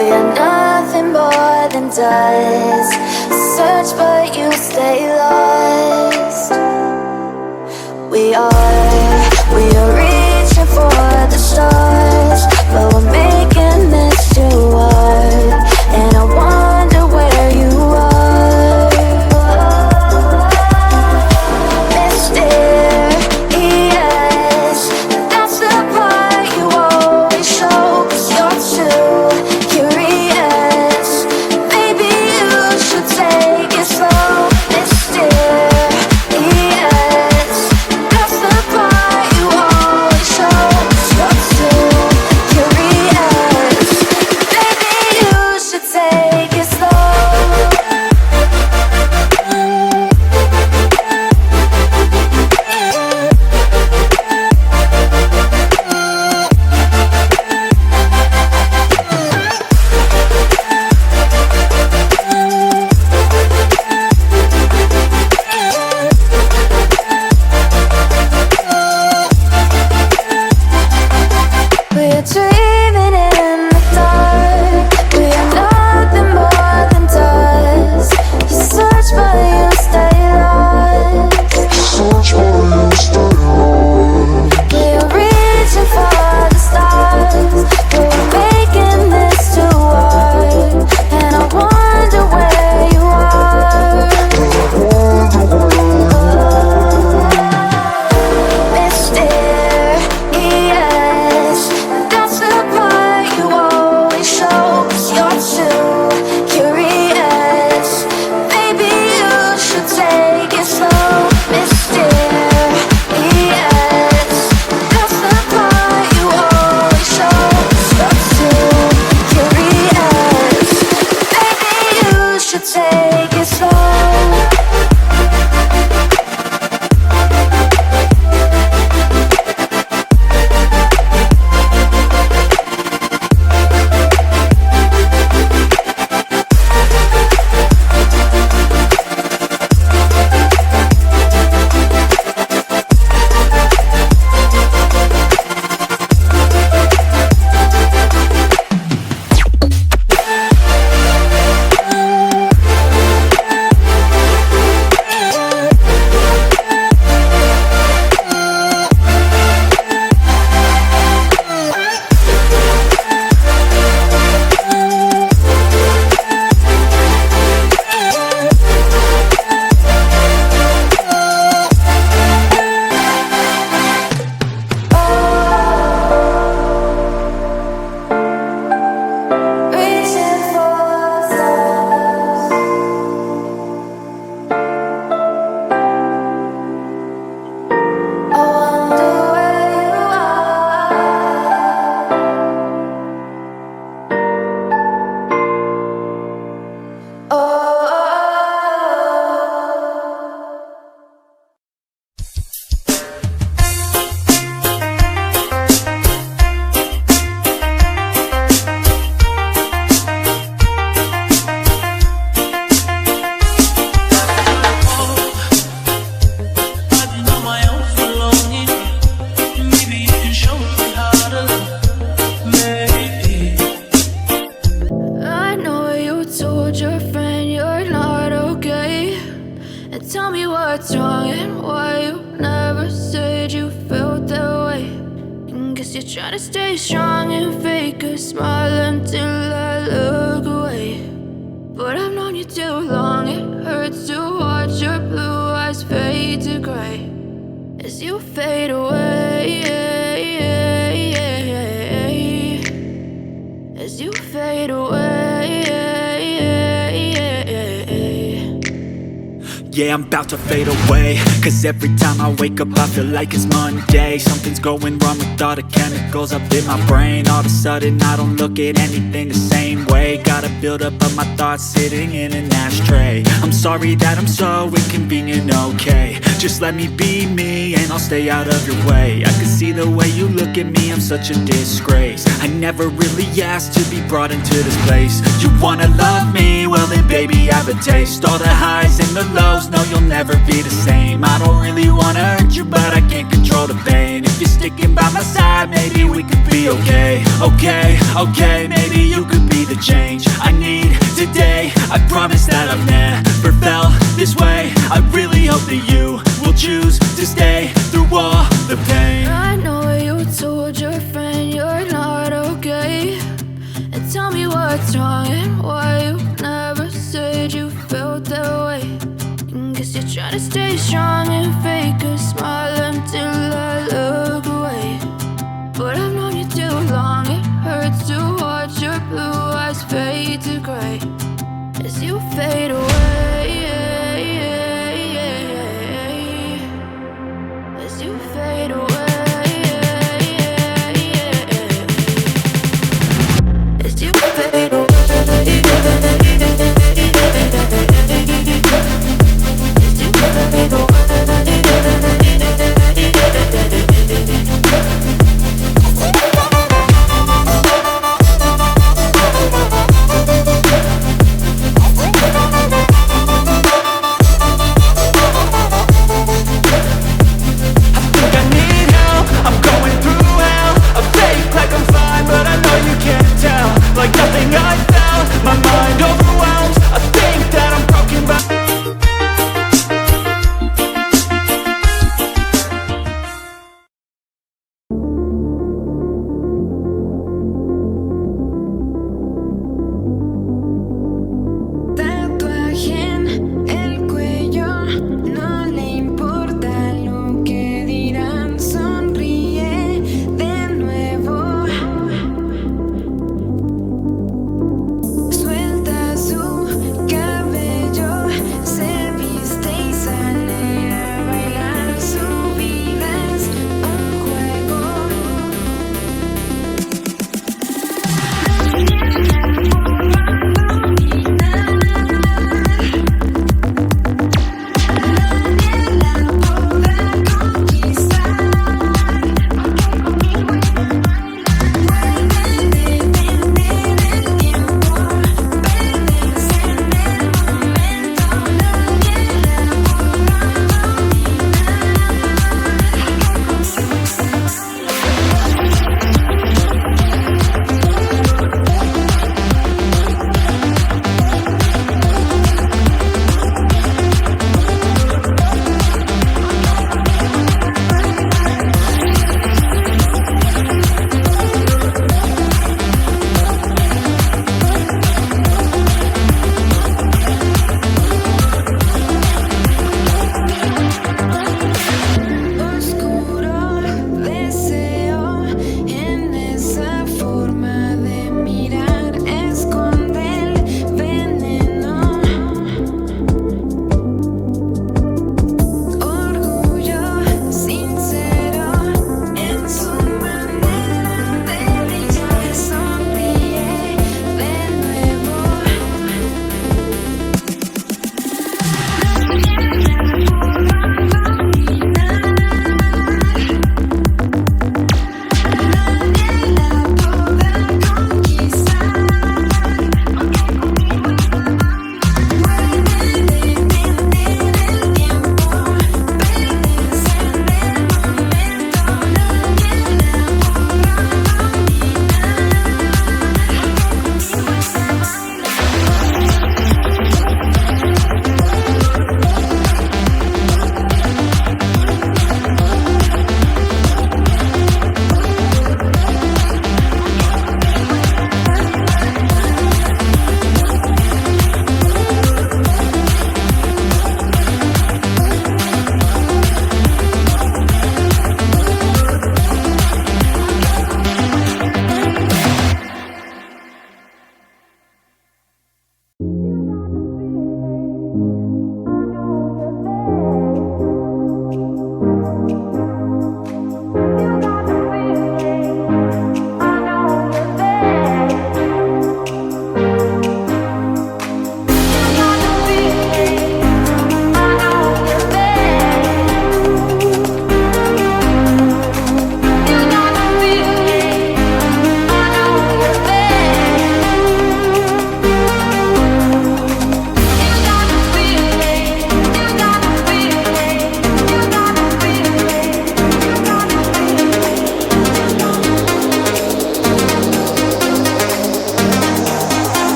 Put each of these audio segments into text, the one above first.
We are nothing more than dust. Search but you stay lost. We are reaching for the stars, but we're making this too hard. And I wonder where you are. Mysterious, that's the part you always show. 'Cause you're too curious. Maybe you should take it slow. Mysterious, that's the part you always show. 'Cause you're too curious. Maybe you should take it slow. We're dreaming in the dark. We are nothing more than dust. You search but you stay lost. We are reaching for the stars, but we're making this too hard. And I wonder where you are. Mysterious, that's the part you always show. 'Cause you're too curious. Maybe you should take it slow. Mysterious, that's the part you always show. 'Cause you're too curious. Maybe you should take it slow. Reaching for stars. I wonder where you are. Oh. I know you told your friend you're not okay. And tell me what's wrong and why you never said you felt that way. And guess you're trying to stay strong and fake a smile until I look away. But I've known you too long, it hurts to watch your blue eyes fade to gray as you fade away. As you fade away. Yeah, I'm about to fade away. 'Cause every time I wake up I feel like it's Monday. Something's going wrong with all the chemicals up in my brain. All of a sudden I don't look at anything the same way. Gotta build up of my thoughts sitting in an ashtray. I'm sorry that I'm so inconvenient, okay. Just let me be me and I'll stay out of your way. I can see the way you look at me, I'm such a disgrace. I never really asked to be brought into this place. You wanna love me? Well then baby have a taste. All the highs and the lows, no you'll never be the same. I don't really wanna hurt you but I can't control the pain. If you're sticking by my side maybe we could be okay. Okay, maybe you could be the change. this way. I really hope that you will choose to stay through all the pain. I know you told your friend you're not okay, and tell me what's wrong and why you never said you felt that way. Guess you're trying to stay strong and fake a smile until I look away. But I've known you too long, it hurts to watch your blue eyes fade to gray as you fade away. As you fade away. As you fade away. Like nothing I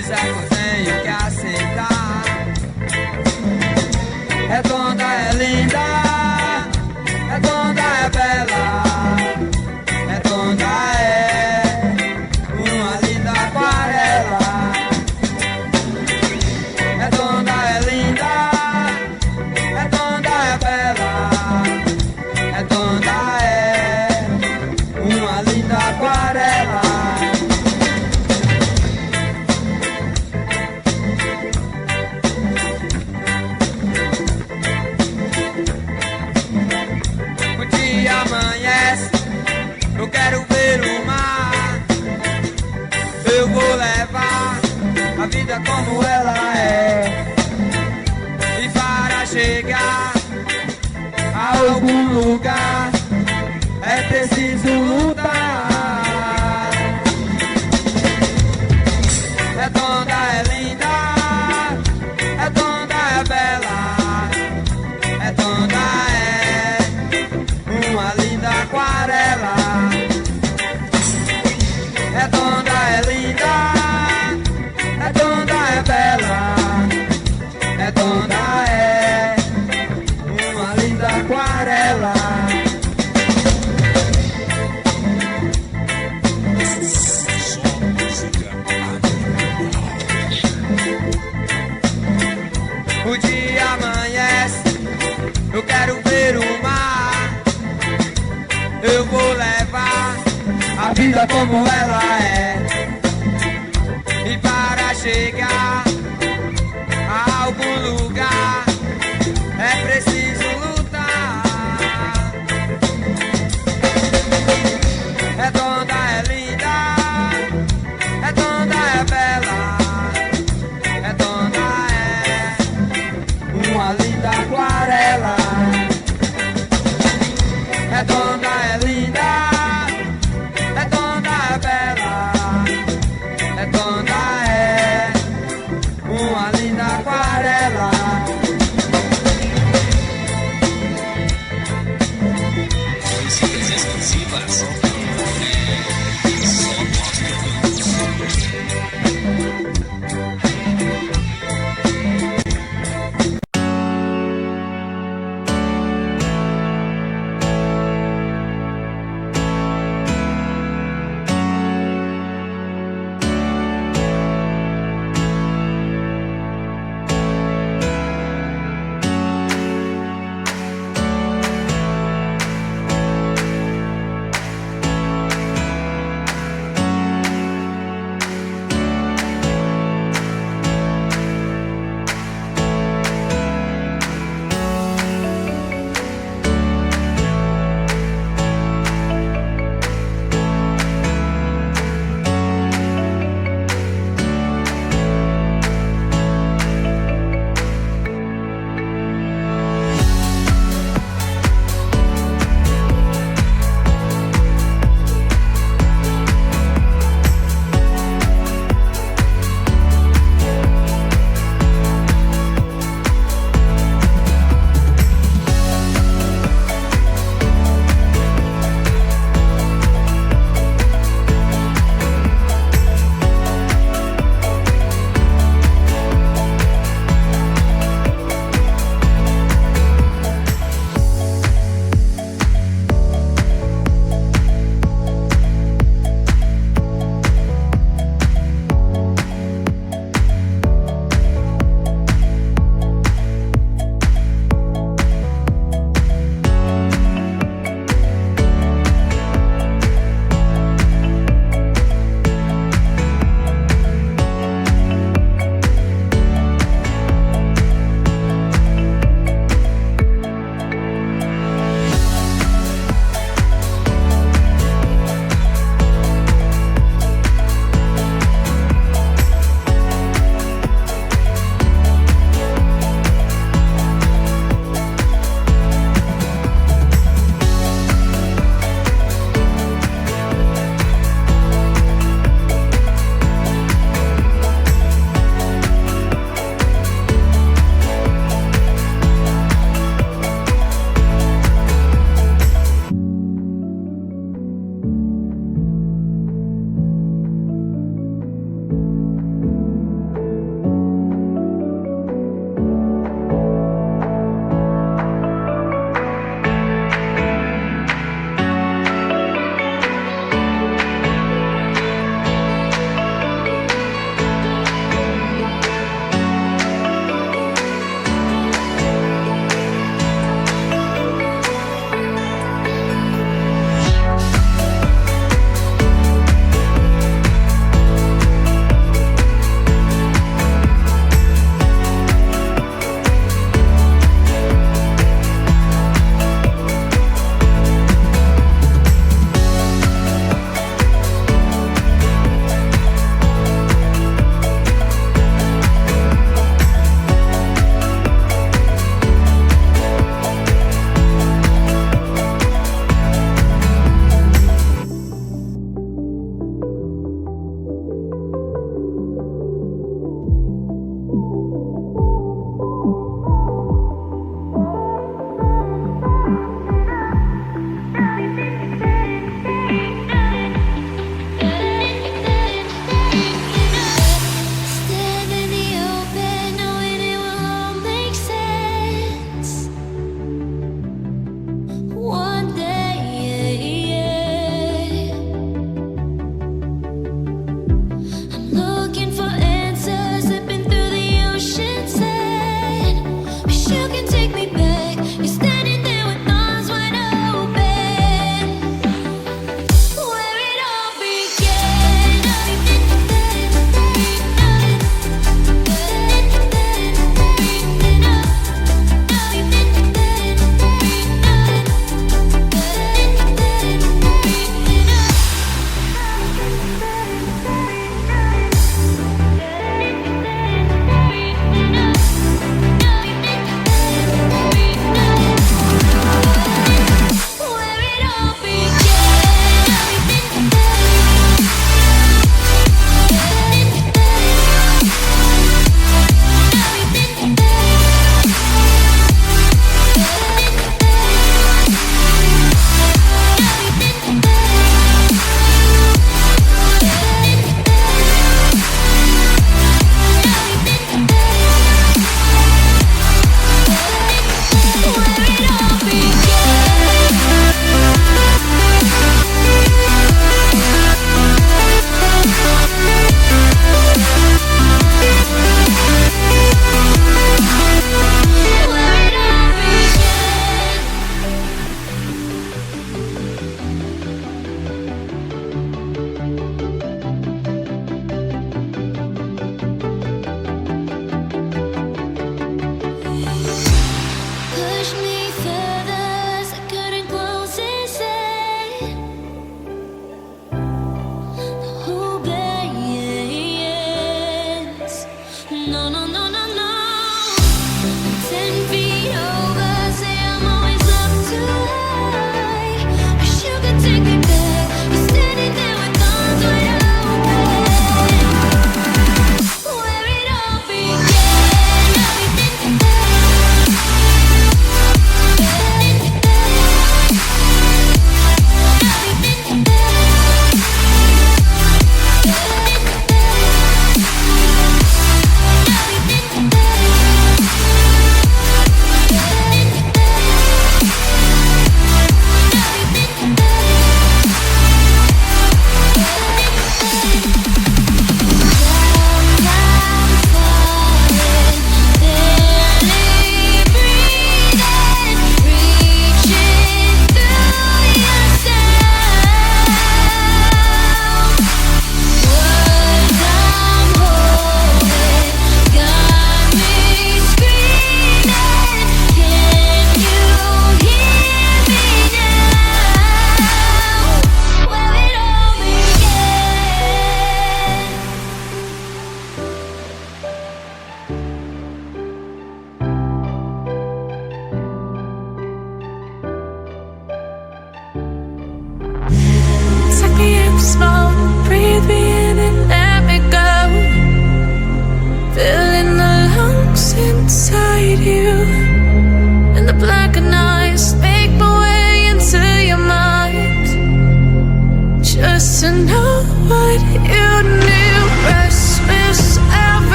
disser que eu tenho que aceitar. Redonda é linda, redonda é bela, redonda é uma linda aquarela. Redonda é linda, redonda é bela, redonda é uma linda aquarela. O dia amanhece, eu quero ver o mar. Eu vou levar a vida como ela é. E para chegar a algum lugar é preciso lutar. Redonda é linda, redonda é bela, redonda é uma linda aquarela. Redonda é linda, redonda é bela, redonda é uma linda aquarela. O dia amanhece, eu quero ver o mar. Eu vou levar a vida como ela é. E para chegar a algum lugar é preciso lutar. Redonda é linda, redonda é bela, redonda é uma linda aquarela. Redonda é linda, redonda é bela, redonda é uma linda aquarela. Músicas exclusivas. Só like a